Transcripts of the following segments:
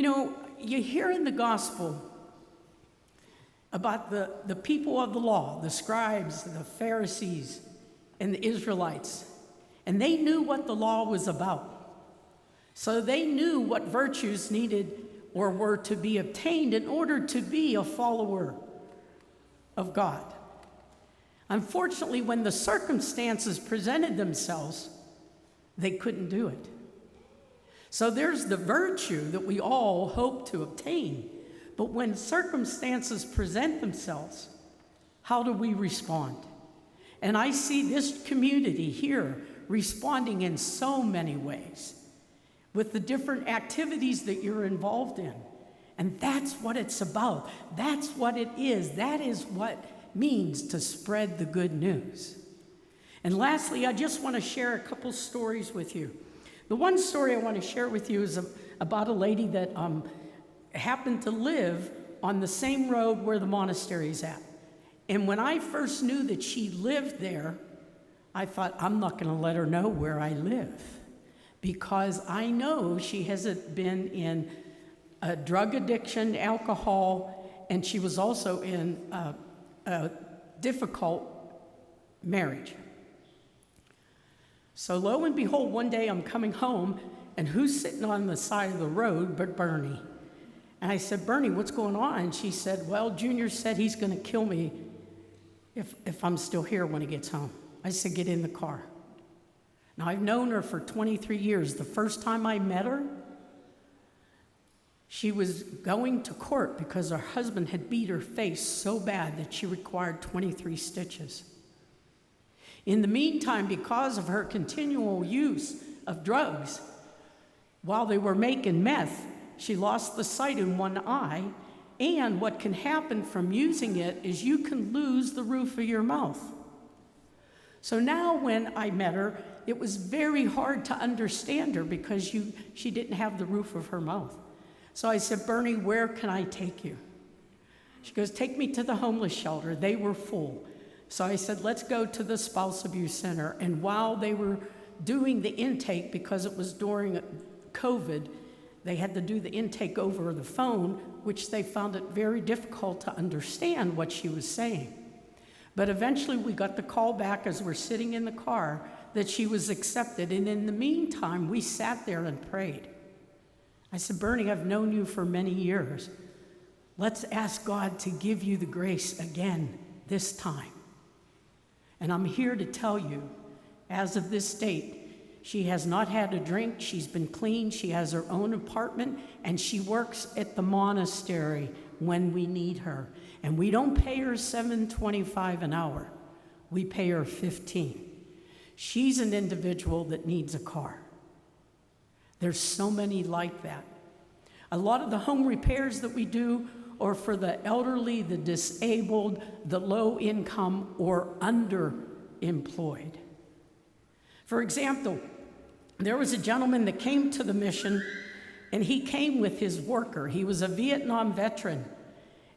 You know, you hear in the gospel about the people of the law, the scribes, the Pharisees, and the Israelites. And they knew what the law was about. So they knew what virtues needed or were to be obtained in order to be a follower of God. Unfortunately, when the circumstances presented themselves, they couldn't do it. So there's the virtue that we all hope to obtain. But when circumstances present themselves, how do we respond? And I see this community here responding in so many ways with the different activities that you're involved in. And that's what it's about. That's what it is. That is what it means to spread the good news. And lastly, I just want to share a couple stories with you. The one story I want to share with you is about a lady that happened to live on the same road where the monastery is at. And when I first knew that she lived there, I thought, I'm not going to let her know where I live, because I know she hasn't been in a drug addiction, alcohol, and she was also in a difficult marriage. So lo and behold, one day I'm coming home, and who's sitting on the side of the road but Bernie? And I said, Bernie, what's going on? And she said, well, Junior said he's going to kill me if I'm still here when he gets home. I said, get in the car. Now, I've known her for 23 years. The first time I met her, she was going to court because her husband had beat her face so bad that she required 23 stitches. In the meantime, because of her continual use of drugs, while they were making meth, she lost the sight in one eye, and what can happen from using it is you can lose the roof of your mouth. So now when I met her, it was very hard to understand her because she didn't have the roof of her mouth. So I said, Bernie, where can I take you? She goes, take me to the homeless shelter. They were full. So I said, let's go to the spouse abuse center. And while they were doing the intake, because it was during COVID, they had to do the intake over the phone, which they found it very difficult to understand what she was saying. But eventually we got the call back as we're sitting in the car that she was accepted. And in the meantime, we sat there and prayed. I said, Bernie, I've known you for many years. Let's ask God to give you the grace again this time. And I'm here to tell you, as of this date, she has not had a drink, she's been clean, she has her own apartment, and she works at the monastery when we need her. And we don't pay her $7.25 an hour, we pay her $15. She's an individual that needs a car. There's so many like that. A lot of the home repairs that we do are for the elderly, the disabled, the low income, or underemployed. For example, there was a gentleman that came to the mission, and he came with his worker. He was a Vietnam veteran,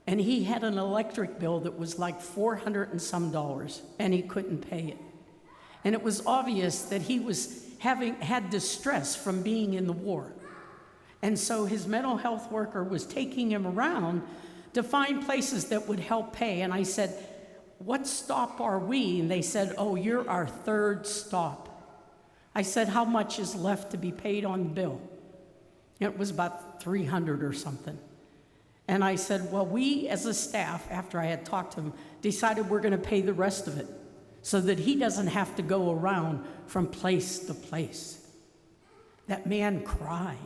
and he had an electric bill that was like $400 and some, and he couldn't pay it. And it was obvious that he was had distress from being in the war. And so his mental health worker was taking him around to find places that would help pay. And I said, what stop are we? And they said, oh, you're our third stop. I said, how much is left to be paid on the bill? It was about $300 or something. And I said, well, we as a staff, after I had talked to him, decided we're going to pay the rest of it so that he doesn't have to go around from place to place. That man cried.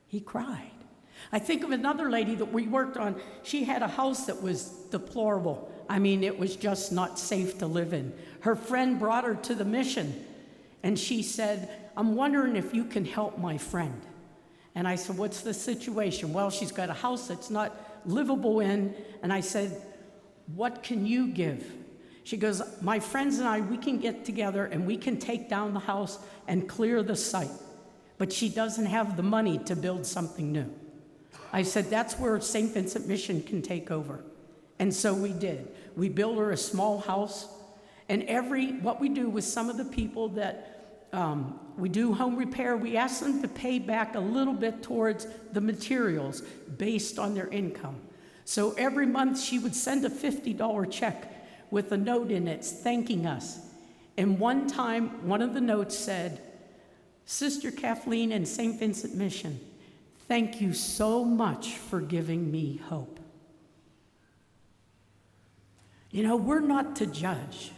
He cried. I think of another lady that we worked on. She had a house that was deplorable. I mean, it was just not safe to live in. Her friend brought her to the mission, and she said, I'm wondering if you can help my friend. And I said, what's the situation? Well, she's got a house that's not livable in. And I said, what can you give? She goes, my friends and I, we can get together and we can take down the house and clear the site. But she doesn't have the money to build something new. I said, that's where St. Vincent Mission can take over. And so we did. We built her a small house. And what we do with some of the people that we do home repair. We ask them to pay back a little bit towards the materials based on their income. So every month she would send a $50 check with a note in it thanking us. And one time, one of the notes said, "Sister Kathleen and St. Vincent Mission, thank you so much for giving me hope." You know, we're not to judge.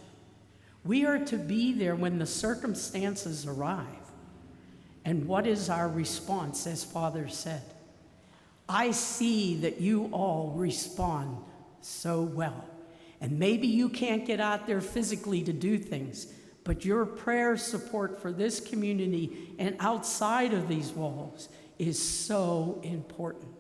We are to be there when the circumstances arrive. And what is our response, as Father said? I see that you all respond so well. And maybe you can't get out there physically to do things, but your prayer support for this community and outside of these walls is so important.